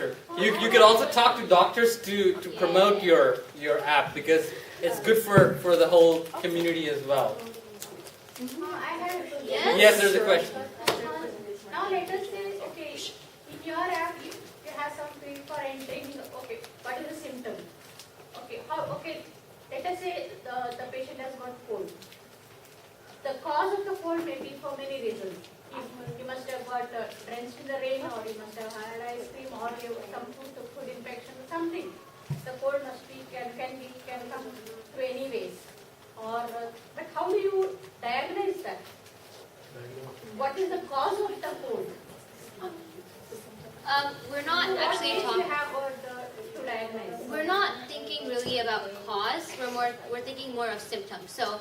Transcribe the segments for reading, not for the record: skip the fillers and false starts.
answer. You can also talk to doctors to promote your app because it's good for the whole community as well. Yes, there's a question. Now let us say, okay, in your app you have something for entering. Okay, what is the symptom? Okay, let us say the patient has got cold. The cause of the cold may be for many reasons. He must have got drenched in the rain, or he must have had ice cream, or some food infection or something. The cold can come through any ways. But how do you diagnose that? What is the cause of the cold? We're not actually talking. To diagnose? We're not thinking really about cause. We're thinking more of symptoms. So,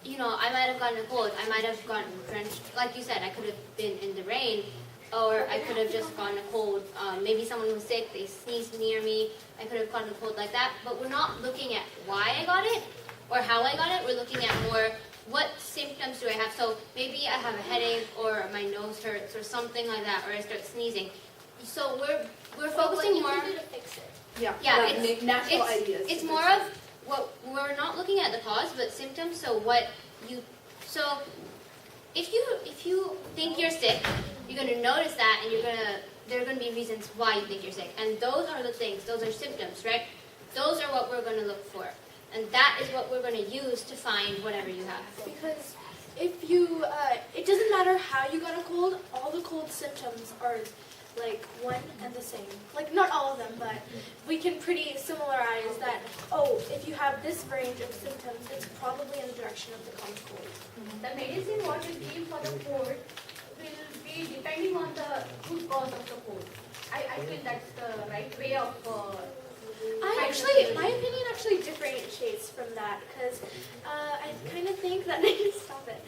I might have gotten a cold. I might have gotten drenched. Like you said, I could have been in the rain, or I could have just gotten a cold. Maybe someone was sick. They sneezed near me. I could have gotten a cold like that. But we're not looking at why I got it or how I got it. We're looking at more what symptoms do I have. So maybe I have a headache, or my nose hurts, or something like that, or I start sneezing. So we're focusing more. Yeah, natural ideas. It's more of what we're not looking at the cause, but symptoms. So if you think you're sick, you're gonna notice that, and there are gonna be reasons why you think you're sick, and those are the things. Those are symptoms, right? Those are what we're gonna look for, and that is what we're gonna use to find whatever you have. Because if you, it doesn't matter how you got a cold. All the cold symptoms are like one and the same. Like not all of them, but we can pretty similarize that, if you have this range of symptoms, it's probably in the direction of the common cold. The medicine what you give for the cold will be depending on the root cause of the cold. I feel that's the right way of... my opinion actually differentiates from that, because I kind of think that... Stop it.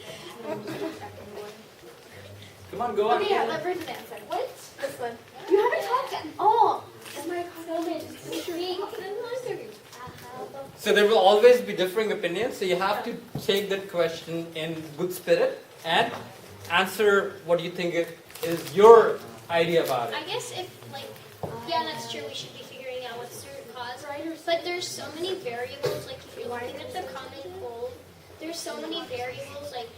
Come on, go on. Okay, the first answer. What? This one. You haven't talked yet. Oh! So there will always be differing opinions. So you have to take that question in good spirit and answer what you think is your idea about it. I guess that's true. We should be figuring out what's the root cause. But there's so many variables. Like if you're looking at the common cold, there's so many variables. Like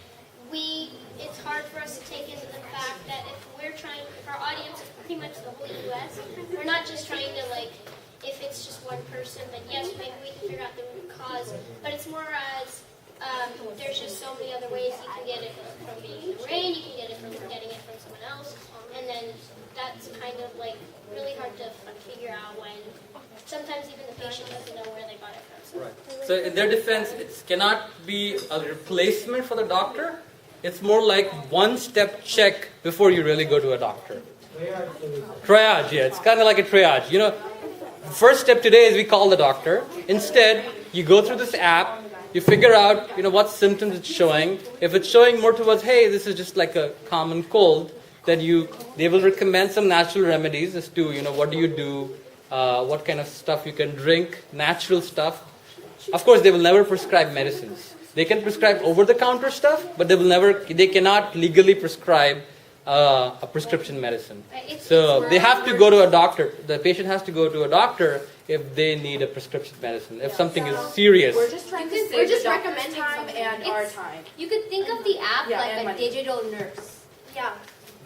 it's hard for us to take into the fact that if our audience is pretty much the whole U.S., we're not just trying to if it's just one person, then yes, maybe we can figure out the root cause. But it's more as there's just so many other ways you can get it from being in the rain, you can get it from getting it from someone else, and then that's kind of really hard to figure out when sometimes even the patient doesn't know where they got it from. Right. So in their defense, it cannot be a replacement for the doctor. It's more like one-step check before you really go to a doctor. Triage, yeah. It's kind of like a triage. The first step today is we call the doctor. Instead, you go through this app, you figure out, what symptoms it's showing. If it's showing more towards, hey, this is just like a common cold, then they will recommend some natural remedies as to, what do you do, what kind of stuff you can drink, natural stuff. Of course, they will never prescribe medicines. They can prescribe over-the-counter stuff, but they cannot legally prescribe a prescription medicine. So they have to go to a doctor. The patient has to go to a doctor if they need a prescription medicine, if something is serious. We're just trying to save the recommending time and our time. You could think of the app like a digital nurse. Yeah.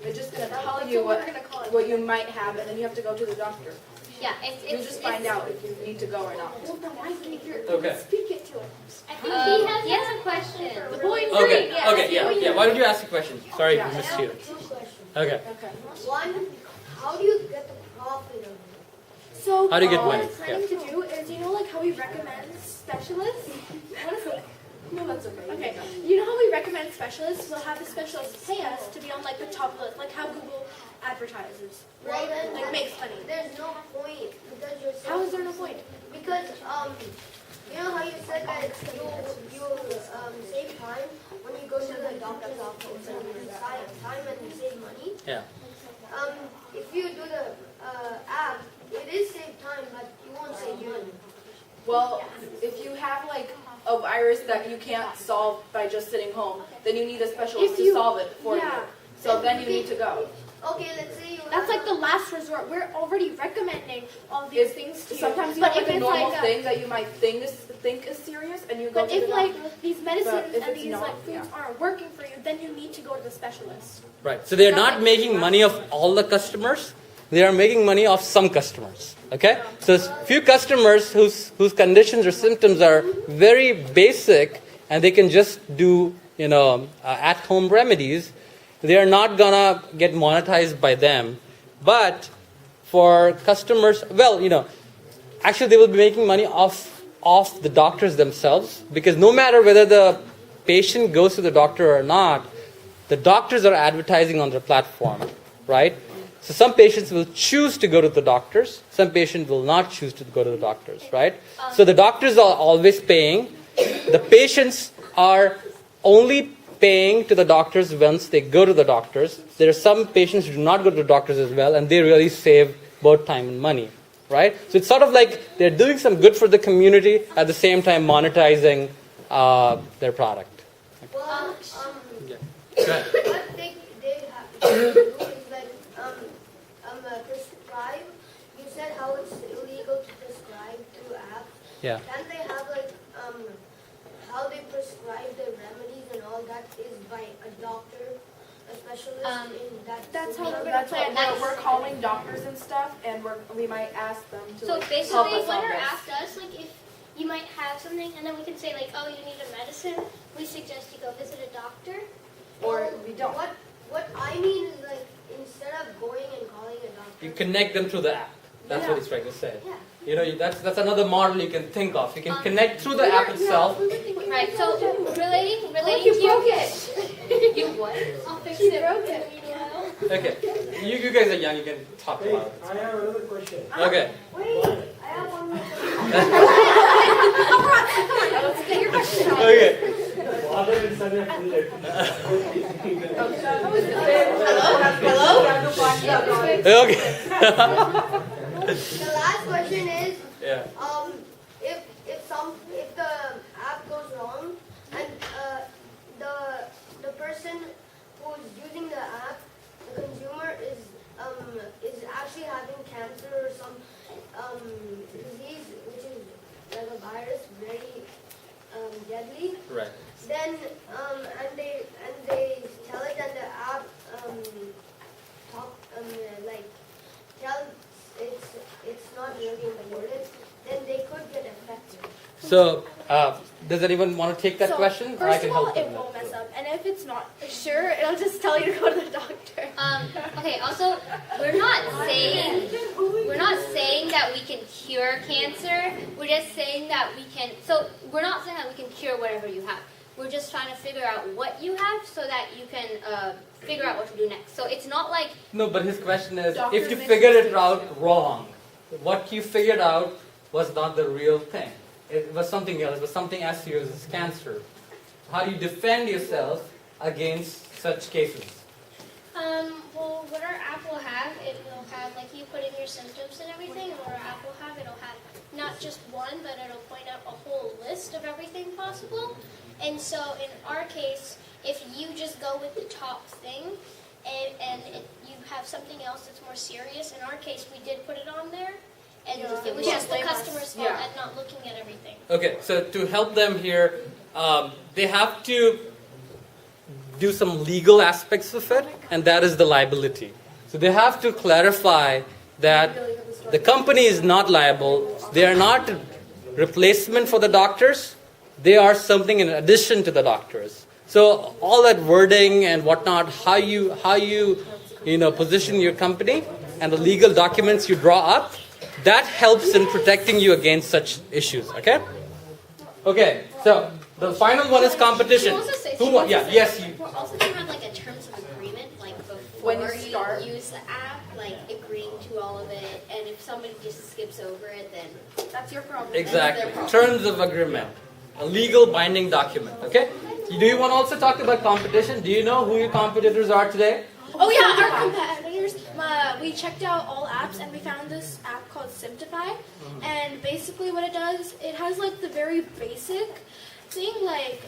They're just going to tell you what you might have, and then you have to go to the doctor. Yeah, you just find out if you need to go or not. Okay. Speak it to it. I think he has a question. Okay. Why don't you ask a question? Sorry, I missed you. Okay. One, how do you get the profit of it? So how do you get what money? we're trying to do is, how we recommend specialists? No, that's okay. Okay. You know how we recommend specialists? We'll have the specialists pay us to be on the top list, like how Google advertises. Well, then, makes money. There's no point because you're saying. How is there no point? Because you know how you said that you save time when you go to the doctor's office and you save time and you save money. Yeah. If you do the app, it is save time, but you won't save money. Well, if you have a virus that you can't solve by just sitting home, then you need a specialist to solve it for you. So then you need to go. okay, let's say you That's have like the last resort. We're already recommending all these things to you. Sometimes you But have if like a it's normal like thing that you might think is serious, and you go But to if the like doctor. these medicines if and it's these not, like foods aren't working for you, then you need to go to the specialist. Right. So they're not making money off all the customers. They are making money off some customers. Okay. So few customers whose conditions or symptoms are very basic and they can just do at-home remedies. They are not gonna get monetized by them. But for customers, actually they will be making money off the doctors themselves, because no matter whether the patient goes to the doctor or not, the doctors are advertising on their platform, right? So some patients will choose to go to the doctors, some patients will not choose to go to the doctors, right? So the doctors are always paying. The patients are only paying to the doctors once they go to the doctors. There are some patients who do not go to the doctors as well, and they really save both time and money, right? So it's sort of like they're doing some good for the community at the same time monetizing their product. well, Yeah. Go ahead. what they have to do is like prescribe. You said how it's illegal to prescribe through apps. Yeah. Can they have like how they prescribe their remedies and all that is by a doctor, a specialist in that. That's how field? we're That's gonna what plan. we're calling doctors and stuff, and we might ask them to So like, help basically, us what on our this. app does, like if you might have something, and then we can say like, oh, you need a medicine, we suggest you go visit a doctor. Or we don't. What I mean is like instead of going and calling a doctor. You connect them through the app. That's what he's trying to say. Yeah. That's another model you can think of. You can connect through the app itself. Right. So relating You to broke it. you what? I'll fix You it. broke it. Okay. You guys are young. You can talk Hey, about it. I have another question. Okay. Wait, I have one more question. Let's get your question on. Okay. Father and son are related. Okay. The last question is, Yeah. if the app goes wrong and the person who's using the app, the consumer is actually having cancer or some disease which is like a virus, very deadly. Right. Then and they tell it, and the app tell it's not really important, then they could get affected. So, does anyone want to take that So, question? Or I First can of all, help it them. won't mess up, and if it's not sure, it'll just tell you to go to the doctor. Okay. Also, we're not saying that we can cure cancer. We're just saying that we can. So we're not saying that we can cure whatever you have. We're just trying to figure out what you have so that you can figure out what to do next. So it's not like No, but his question is, Doctors if you make figured it mistakes. out wrong, what you figured out was not the real thing. It was something else. It was something as serious as cancer. How do you defend yourself against such cases? well, what our app will have, it will have, like, you put in your symptoms and everything, and what our app will have, it'll have not just one, but it'll point out a whole list of everything possible. And so in our case, if you just go with the top thing, you have something else that's more serious, in our case, we did put it on there, and it was just the customer's fault at not looking at everything. Okay, so to help them here, they have to do some legal aspects of it, and that is the liability. So they have to clarify that the company is not liable. They are not a replacement for the doctors. They are something in addition to the doctors. So all that wording and whatnot, how you position your company and the legal documents you draw up, that helps in protecting you against such issues. Okay? Okay. So the final one is competition. Yes, you. We're also going to have like a terms of agreement, like before When you start. use the app, like agreeing to all of it, and if somebody just skips over it, then That's your problem. Exactly. Terms of agreement. A legal binding document. Okay? Do you want to also talk about competition? Do you know who your competitors are today? Oh yeah, our competitors. We checked out all apps and we found this app called Symptify. And basically, what it does, it has like the very basic thing, like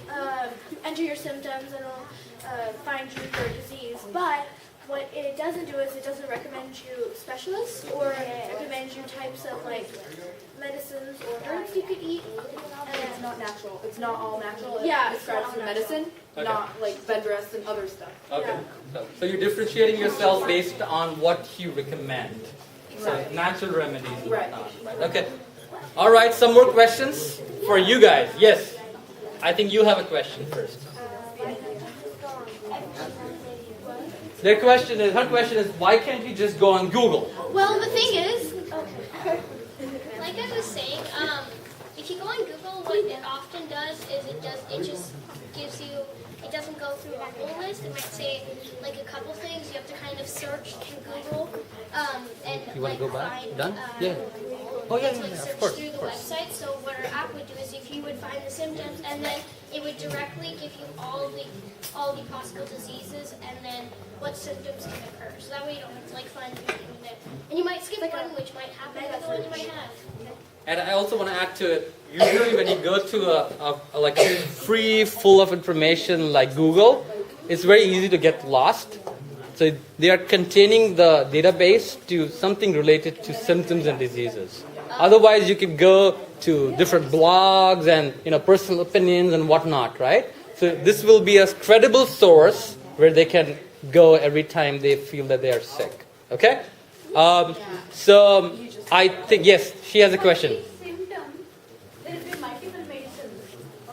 enter your symptoms and it'll find you your disease. But what it doesn't do is it doesn't recommend you specialists or recommend you types of like medicines or herbs you could eat. And it's not natural. It's not all natural. It Yeah, it's describes not the all medicine, Okay. not like bed rest and other stuff. Okay. So you're differentiating yourself based on what you recommend. So Right. natural remedies and Right. whatnot. Right. Okay. All right. Some more questions for you guys. Yes. I think you have a question first. Her question is, why can't you just go on Google? Well, the thing is, like I was saying, if you go on Google, what it often does is it just gives you, it doesn't go through a whole list. It might say like a couple things. You have to kind of search through Google and You want like to go back? find. Done? Yeah. Oh yeah, It's like yeah, search of course. through the website. So what our app would do is if you would find the symptoms and then it would directly give you all the possible diseases and then what symptoms can occur. So that way you don't have to like find everything there. And you might skip one which might happen, the other one you might have. And I also want to add to it. Usually, when you go to a like a free, full of information like Google, it's very easy to get lost. So they are containing the database to something related to symptoms and diseases. Otherwise, you can go to different blogs and personal opinions and whatnot, right? So this will be a credible source where they can go every time they feel that they are sick. Okay? So I think yes, she has a question. Symptom, there will be multiple medicines.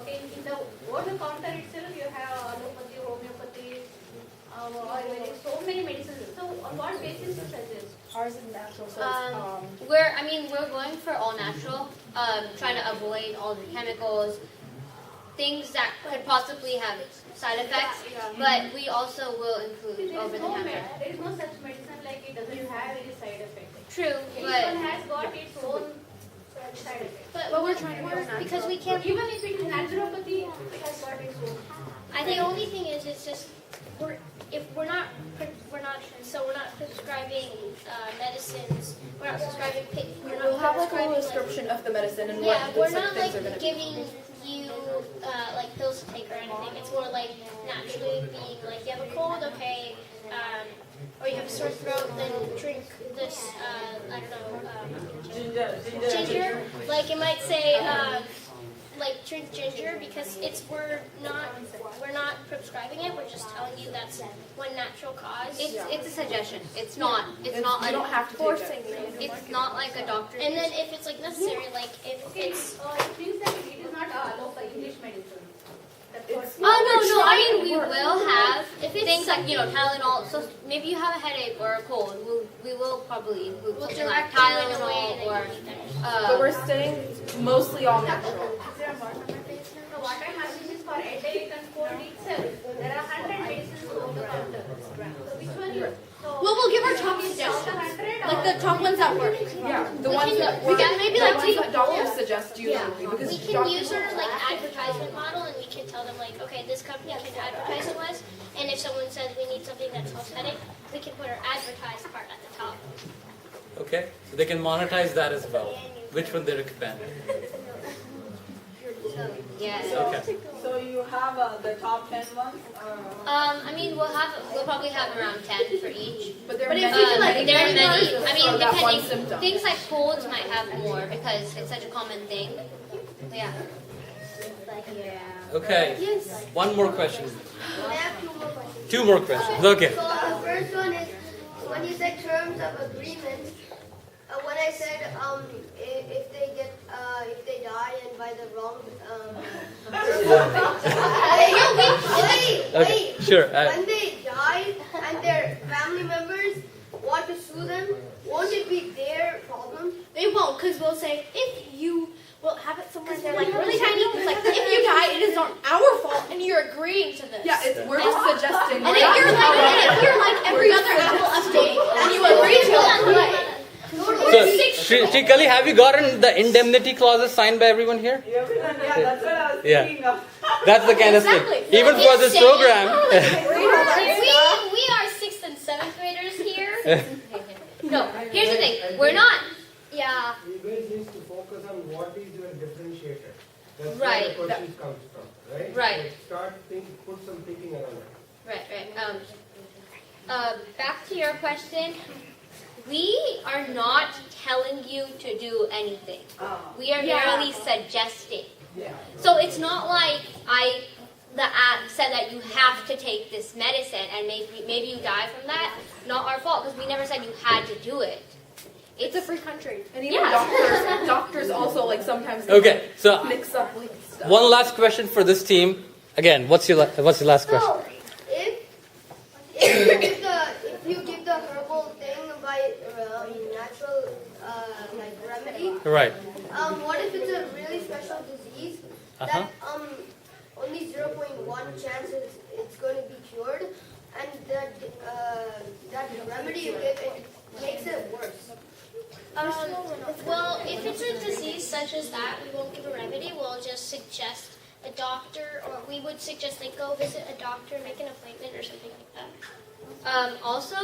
Okay, in the over the counter itself, you have allopathy, homeopathy, Ayurvedic, so many medicines. So on what basis you suggest? Ours is natural, so We're going for all natural, trying to avoid all the chemicals, things that could possibly have side effects, but we also will include There over is the no counter. there is no such medicine like it doesn't have any side effect. True, Each but one has got its own side effect. But we're trying to be natural. Because we can't. Even if it is naturopathy, it has got its own. I think the only thing is it's just we're not prescribing medicines. We're not prescribing. we'll have like a whole description of the medicine and what Yeah, the we're certain not things like are going to be. giving you like pills to take or anything. It's more like naturally being like you have a cold, okay, or you have a sore throat, then drink this. I don't know. Ginger. Like it might say. Like drink ginger because we're not prescribing it. We're just telling you that's one natural cause. it's a suggestion. It's not You a, don't have to take it. it's not like a doctor. And then if it's like necessary, like if it's It means that it is not local English medicine. That's what. Oh no, I mean we will have If it's- things like Tylenol. So maybe you have a headache or a cold, we will probably include something like direct you in a way Tylenol or But we're staying mostly all natural. Is there a bottom of it? So what I'm asking is for headache and cold itself, there are 100 medicines on the counter. So which one you? So well, we'll give our top all the suggestions, 100 like the top ones that work. Yeah, the ones that we can maybe the like ones take. that doctors suggest usually because We can doctors use our like advertisement model, and we can tell them like, okay, this company can advertise to us, and if someone says we need something that's helps headache, we can put our advertised part at the top. Okay, so they can monetize that as well. Which one they recommend? Okay. So you have the top 10 ones? I mean we'll probably have around 10 for each. but they're But if many, we can, like, many There are many. ones I mean, for that one depending. symptom. Things like colds might have more because it's such a common thing. But yeah. Okay. Yes. One more question. I have two more questions. Two more questions. Okay. So the first one is when you said terms of agreement. When I said if they die and by the wrong Okay. Sure. when they die and their family members want to sue them, won't it be their problem? They won't, because we'll say if you will have it somewhere in there like really tiny. It's like if you die, it is not our fault, and you're agreeing to this. Yeah, we're just suggesting. And if you're like every other Apple update, and you agree to it, So, Shrikali, have you gotten the indemnity clauses signed by everyone here? Yeah, that's what I was Yeah. thinking of. That's the kind of thing. Exactly. Even for this program. We are 6th and 7th graders here. No, here's the thing. We're not. Yeah. You guys need to focus on what is your differentiator. That's Right. where the questions comes from, right? Right. Like put some thinking around it. Right. back to your question. We are not telling you to do anything. We are merely suggesting. So it's not like the app said that you have to take this medicine and maybe you die from that. Not our fault because we never said you had to do it. It's a free country. And even Yeah. doctors also like sometimes Okay, so mix up with stuff. one last question for this team. Again, what's your last question? So, if you give the herbal thing by natural like remedy, Right. what if it's a really special disease that only 0.1 chance it's going to be cured, and that remedy you give it makes it worse? Well, if it's a disease such as that, we won't give a remedy. We'll just suggest a doctor, or we would suggest they go visit a doctor, make an appointment, or something like that. Also,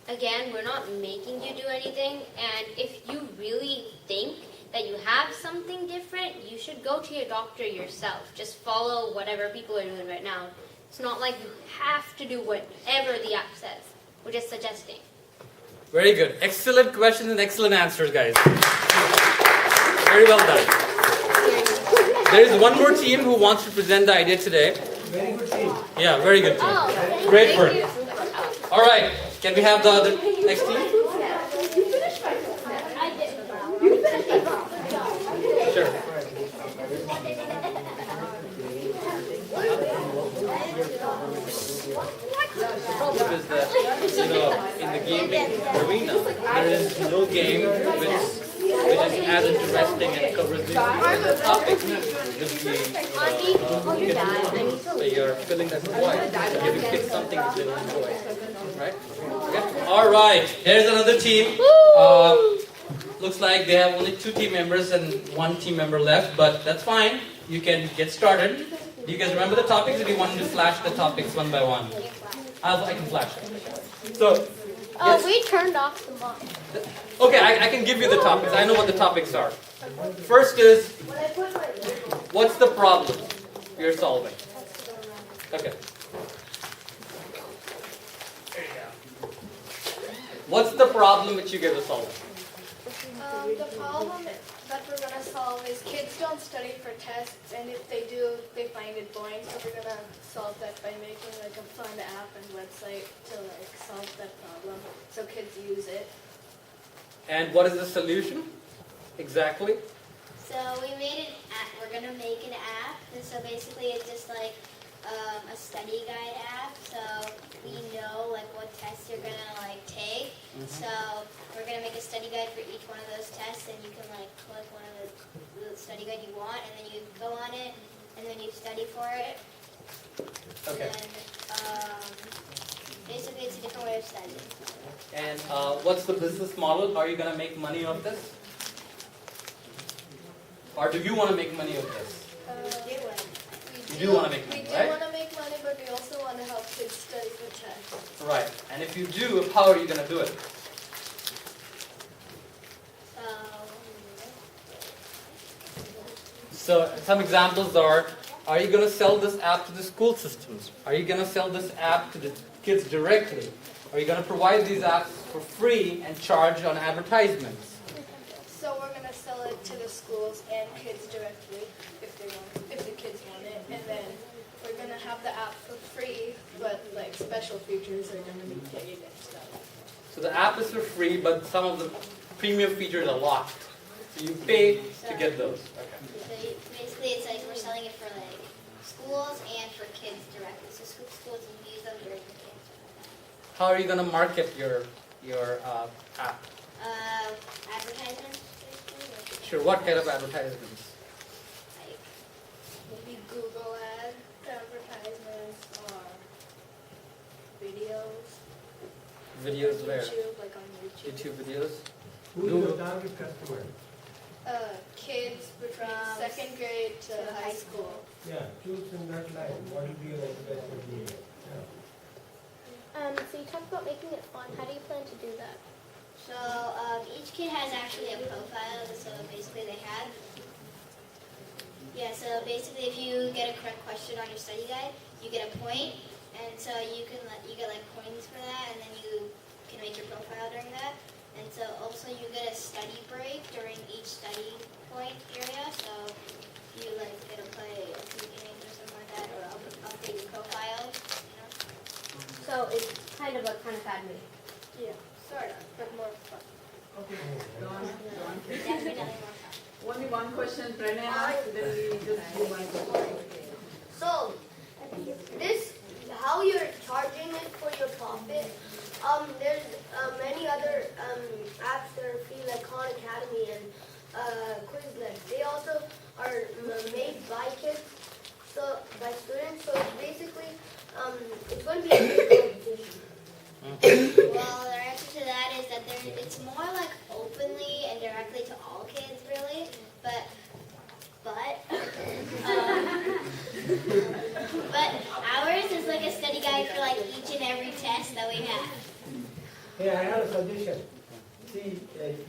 again, we're not making you do anything, and if you really think that you have something different, you should go to your doctor yourself. Just follow whatever people are doing right now. It's not like you have to do whatever the app says. We're just suggesting. Very good. Excellent questions and excellent answers, guys. Very well done. There is one more team who wants to present the idea today. Very good team. Yeah, very good team. Great work. All right. Can we have the other next team? Sure. Problem is that, in the gaming arena, there is no game which is as interesting and covers the topic so you're filling that void, giving kids something that they will enjoy. Right? Okay. All right. Here's another team. Looks like they have only 2 team members and 1 team member left, but that's fine. You can get started. Do you guys remember the topics, or do you want me to flash the topics one by one? I can flash it. So, yes. We turned off the mic. Okay, I can give you the topics. I know what the topics are. First is, what's the problem you're solving? Okay. What's the problem which you guys are solving? The problem that we're going to solve is kids don't study for tests, and if they do, they find it boring. So we're going to solve that by making like a fun app and website to like solve that problem, so kids use it. And what is the solution? Exactly. So we made an app. We're going to make an app. And so basically it's just like a study guide app. So we know like what tests you're going to like take. So we're going to make a study guide for each one of those tests, and you can like click one of the study guide you want, and then you go on it, and then you study for it. Okay. And basically it's a different way of studying. And what's the business model? Are you going to make money off this? Or do you want to make money off this? You do want to make money, We do right? want to make money, but we also want to help kids study for tests. Right. And if you do, how are you going to do it? So some examples are you going to sell this app to the school systems? Are you going to sell this app to the kids directly? Are you going to provide these apps for free and charge on advertisements? So we're going to sell it to the schools and kids directly if the kids want it, and then we're going to have the app for free, but like special features are going to be paid and stuff. So the app is for free, but some of the premium features are locked. So you pay to get those. Okay. So basically it's like we're selling it for like schools and for kids directly. So schools can use them directly for kids. How are you going to market your app? Advertisements. Sure. What kind of advertisements? Like Maybe Google ad advertisements or videos. Videos where? YouTube, like on YouTube. YouTube videos. Who is your target customer? Kids from second grade to high school. Yeah, choose in that line. What will be your advertisement media? So you talked about making it fun. How do you plan to do that? So each kid has actually a profile. So basically they have. Yeah, so basically if you get a correct question on your study guide, you get a point. and so you get like points for that, and then you can make your profile during that. And so also you get a study break during each study point area. So you like get to play a few games or something like that, or update your profile. You know? So it's kind of admin. Yeah, sort of, but more fun. Okay, Dawn. Definitely nothing more fun. Only one question, Pranay asked, then we just do my question. So, this, how you're charging it for your profit, there's many other apps that are free like Khan Academy and Quizlet. They also are made by kids, so by students, so basically it's going to be a great competition. Well, the answer to that is that it's more like openly and directly to all kids, really. But ours is like a study guide for like each and every test that we have. Hey, I have a suggestion. See,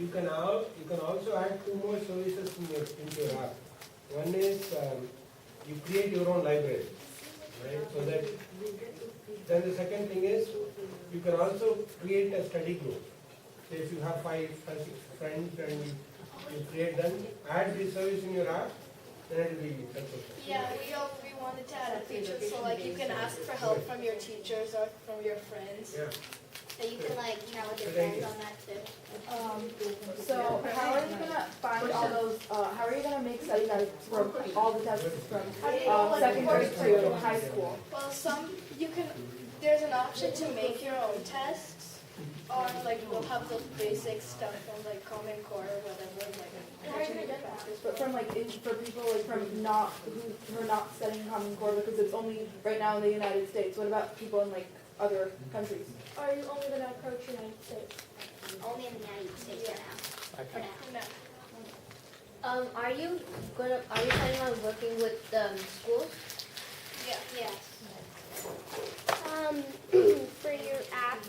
you can also add two more services into your app. One is you create your own library, right? So that then the second thing is you can also create a study group. So if you have 5 or 6 friends and you create them, add this service in your app, then it will be helpful. Yeah, we wanted to add a feature so like you can ask for help from your teachers or from your friends. Yeah. So you can like chat with your friends on that too. So how are you gonna find all those? How are you gonna make study guides for all the tests from second grade to high school? Well, there's an option to make your own tests, or like we'll have the basic stuff from like Common Core or whatever. But from for people from who are not studying Common Core because it's only right now in the United States. What about people in other countries? Are you only gonna approach United States? Only in the United States for now. No. Are you planning on working with schools? Yeah. Yes. For your app,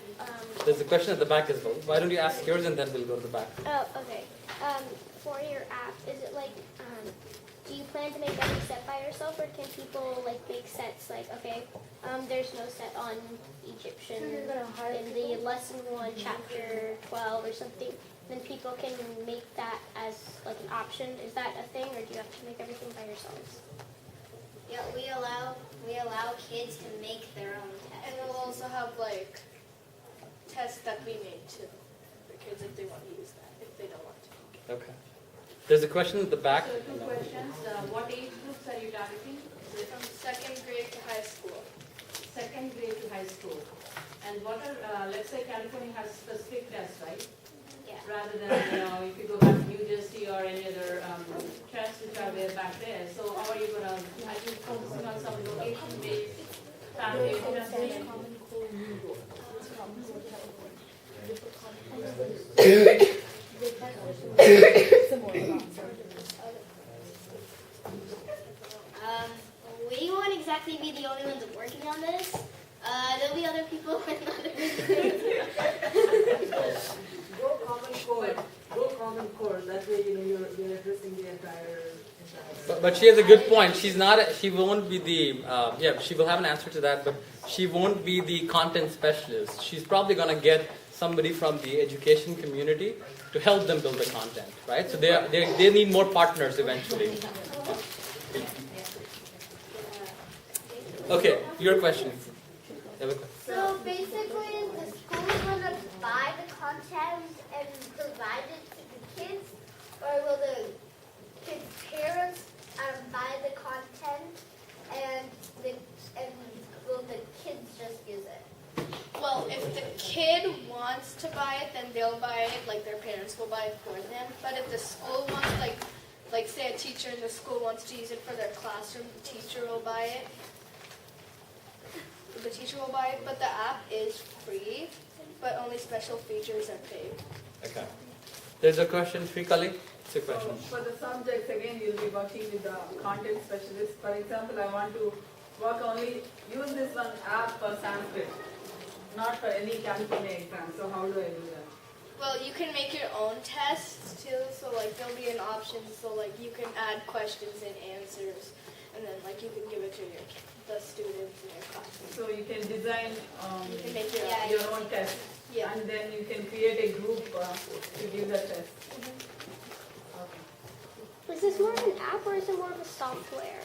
There's a question at the back as well. Why don't you ask yours and then we'll go to the back. oh, okay. For your app, is it do you plan to make every set by yourself, or can people make sets? There's no set on Egyptian in the lesson 1, chapter 12 or something. Then people can make that as an option. Is that a thing, or do you have to make everything by yourselves? Yeah, we allow kids to make their own tests. And we'll also have tests that we made too for kids if they want to use that, if they don't want to. Okay. There's a question at the back. So 2 questions. What age groups are you targeting? From 2nd grade to high school. 2nd grade to high school. And what are, let's say California has specific tests, right? Yeah. Rather than, if you go back to New Jersey or any other tests which are there back there. So how are you going to, are you focusing on some location-based, family-based testing? We won't exactly be the only ones working on this. There'll be other people with other. Go common core. That way, you're addressing the entire. But she has a good point. She won't be the, she will have an answer to that, but she won't be the content specialist. She's probably going to get somebody from the education community to help them build the content, right? So they need more partners eventually. Okay, your question. So basically, the school is going to buy the content and provide it to the kids, or will the kids' parents buy the content and will the kids just use it? Well, if the kid wants to buy it, then they'll buy it, their parents will buy it for them. But if the school wants, say a teacher in the school wants to use it for their classroom, the teacher will buy it. But the app is free, but only special features are paid. Okay. There's a question, Srikali. It's a question. For the subjects, again, you'll be working with the content specialist. For example, I want to use this one app for Sanskrit, not for any California exam. So how do I do that? Well, you can make your own tests too, so there'll be an option, so you can add questions and answers. and then like you can give it to the students in your class. So you can design You can make your own test, Yeah. and then you can create a group to give the test. Okay. Is this more of an app or is it more of a software?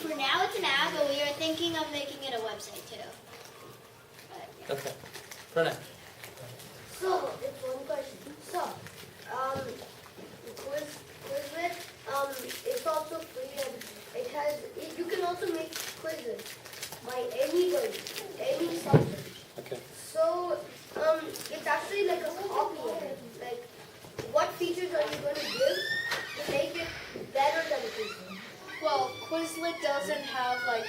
For now it's an app, but we are thinking of making it a website too. But, yeah. Okay. Pranay. So, it's one question. So, Quizlet, it's also free and you can also make quizzes by anybody, any subject. Okay. So, it's actually like a copy of it. Like, what features are you going to give to make it better than Quizlet? Well, Quizlet doesn't have like,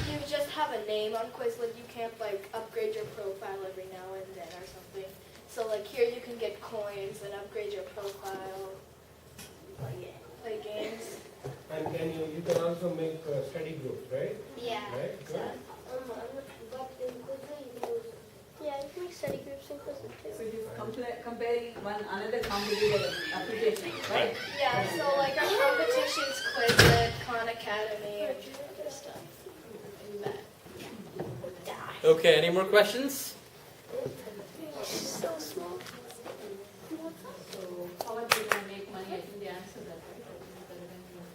you just have a name on Quizlet. You can't like upgrade your profile every now and then or something. So like here you can get coins and upgrade your profile, play games. And you can also make study groups, right? Yeah. Right? Good. But in Quizlet, you can use Yeah, you can make study groups and Quizlet So too. it is comparing one another competitive application, right? Yeah, so like our competitions, Quizlet, Khan Academy, and other stuff. Okay, any more questions? So small. So how are they going to make money? I think they answered that,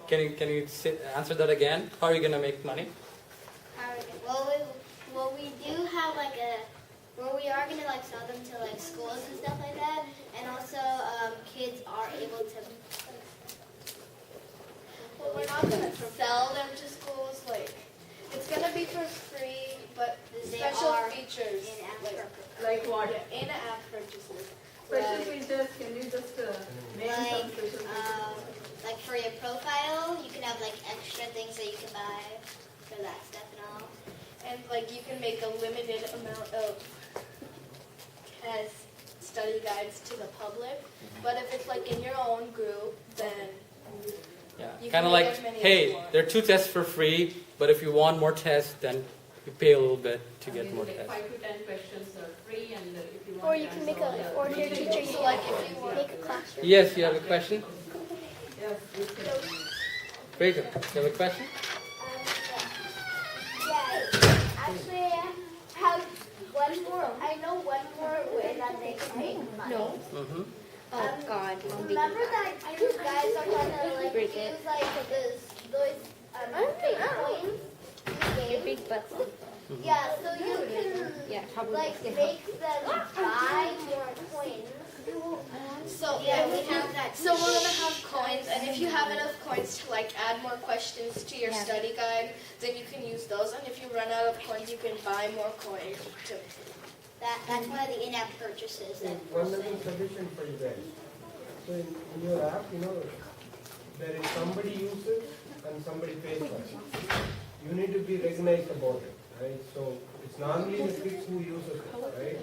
right? Can you answer that again? How are you going to make money? Well, we do have like where we are gonna like sell them to like schools and stuff like that, and also kids are able to. Well, we're not gonna sell them to schools. Like, it's gonna be for free, but They special are features. in-app purposes. Like what? Yeah, in-app purchases. Special Like- features, can you just name some special features? Like for your profile, you can have like extra things that you can buy for that stuff and all. And like you can make a limited amount of study guides to the public. But if it's like in your own group, then Yeah. You Kind can of make like, as many as hey, you want. there are 2 tests for free, but if you want more tests, then you pay a little bit to get more tests. 5 to 10 questions are free, and if you want Or you can make a, or your teacher, you so like can if you want. make a classroom. Yes, you have a question? Yes, you can. Great. You have a question? Yeah, actually, I know one more way that they can make money. No. Mm-hmm. Oh God. Remember that you guys are gonna like Break use it. like those fake coins you gave? Big butt. Yeah, so you can Yeah, probably. like make them buy more coins. So Yeah, we have that. So we're gonna have coins, and if you have enough coins to like add more questions to your study guide, then you can use those. And if you run out of coins, you can buy more coins. That's one of the in-app purchases that One we're little saying. suggestion for you guys. So in your app, there is somebody uses and somebody pays for it. You need to be recognized about it, right? So it's normally the kids who uses it, right?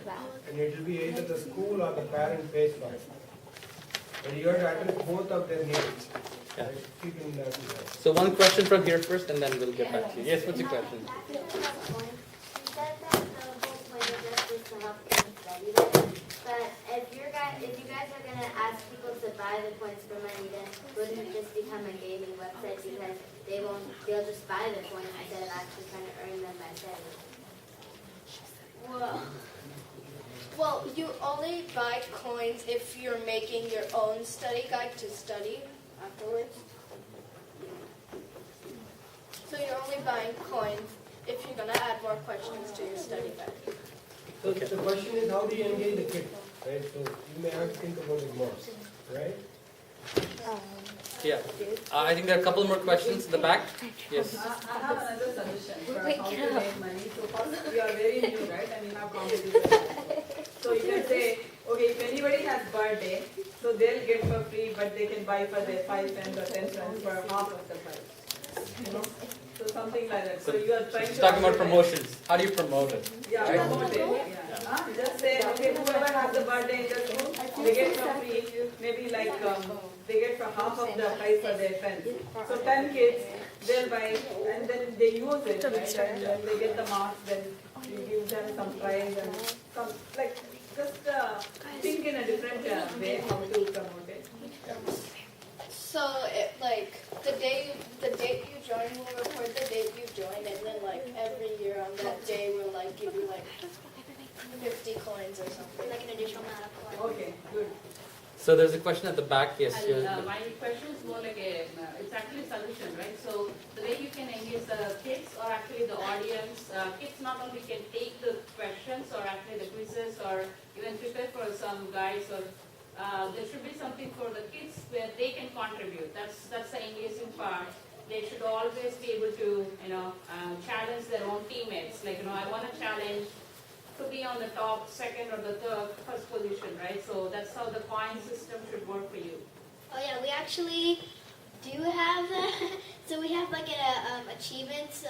And it will be either the school or the parent pays for it. But you have to address both of their needs. Yeah. Right? You can do that. So one question from here first, and then we'll get back to you. Yes, what's your question? You said that the whole point of this is to help them study better. But if you guys are gonna ask people to buy the coins for money, then wouldn't it just become a gaming website because they'll just buy the coins instead of actually trying to earn them by studying? Well, you only buy coins if you're making your own study guide to study afterwards. So you're only buying coins if you're gonna add more questions to your study guide. So the question is, how do you engage the kids, right? So you may have to think about it more, right? Yeah. I think there are a couple more questions in the back. Yes. I have another suggestion for how to make money. So first, you are very new, right? And you have competition. So you can say, okay, if anybody has birthday, so they'll get for free, but they can buy for their 5 cents or 10 cents for half of the price. So something like that. So you are trying to Talking about advertise. promotions. How do you promote it? Yeah, promote it. Yeah. Just say, okay, whoever has the birthday in the school, they get for free. Maybe like they get for half of the price for their friends. So 10 kids, they'll buy, and then they use it, right? And then they get the marks. Then you give them some prize and some like just think in a different way how to promote it. So like the day or like an additional amount of coin. Okay, good. So there's a question at the back. Yes. My question is more like it's actually a solution, right? So the way you can engage the kids or actually the audience, kids not only can take the questions or actually the quizzes or even prepare for some guides or there should be something for the kids where they can contribute. That's the engaging part. They should always be able to, challenge their own teammates. Like, I want to challenge to be on the top, second or the first position, right? So that's how the coin system should work for you. Oh yeah, we actually do have that. So we have like an achievements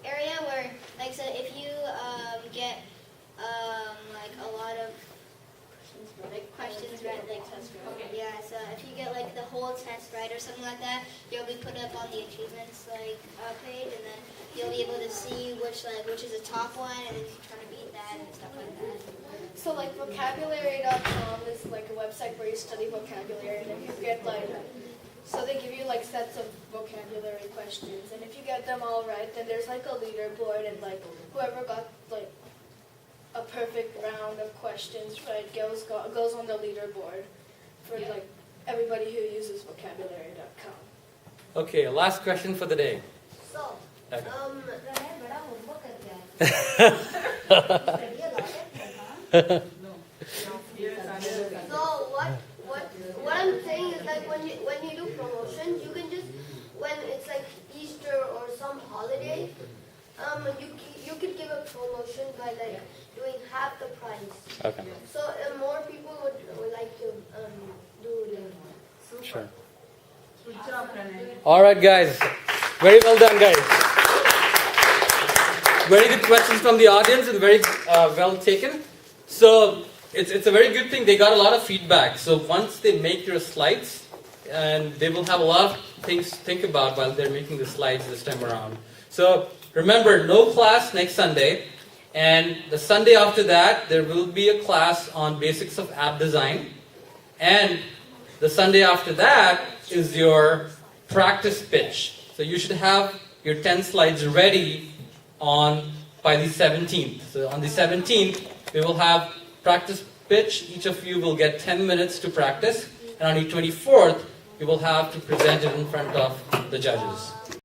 area where, like, so if you get like a lot of questions right, like yeah. So if you get like the whole test right or something like that, you'll be put up on the achievements page, and then you'll be able to see which is the top one, and then you can try to beat that and stuff like that. So like vocabulary.com is like a website where you study vocabulary, and if you get so they give you like sets of vocabulary questions, and if you get them all right, then there's like a leaderboard, and like whoever got like a perfect round of questions right goes on the leaderboard for like everybody who uses vocabulary.com. Okay, last question for the day. So, Okay. So what I'm saying is like when you do promotions, you can just when it's like Easter or some holiday, you could give a promotion by like doing half the price. Okay. So more people would like to do it. Sure. Good job, Pranay. All right, guys. Very well done, guys. Very good questions from the audience and very well taken. So it's a very good thing. They got a lot of feedback. So once they make your slides, and they will have a lot of things to think about while they're making the slides this time around. So remember, no class next Sunday. And the Sunday after that, there will be a class on basics of app design. And the Sunday after that is your practice pitch. So you should have your 10 slides ready by the 17th. So on the 17th, we will have practice pitch. Each of you will get 10 minutes to practice. And on the 24th, you will have to present it in front of the judges.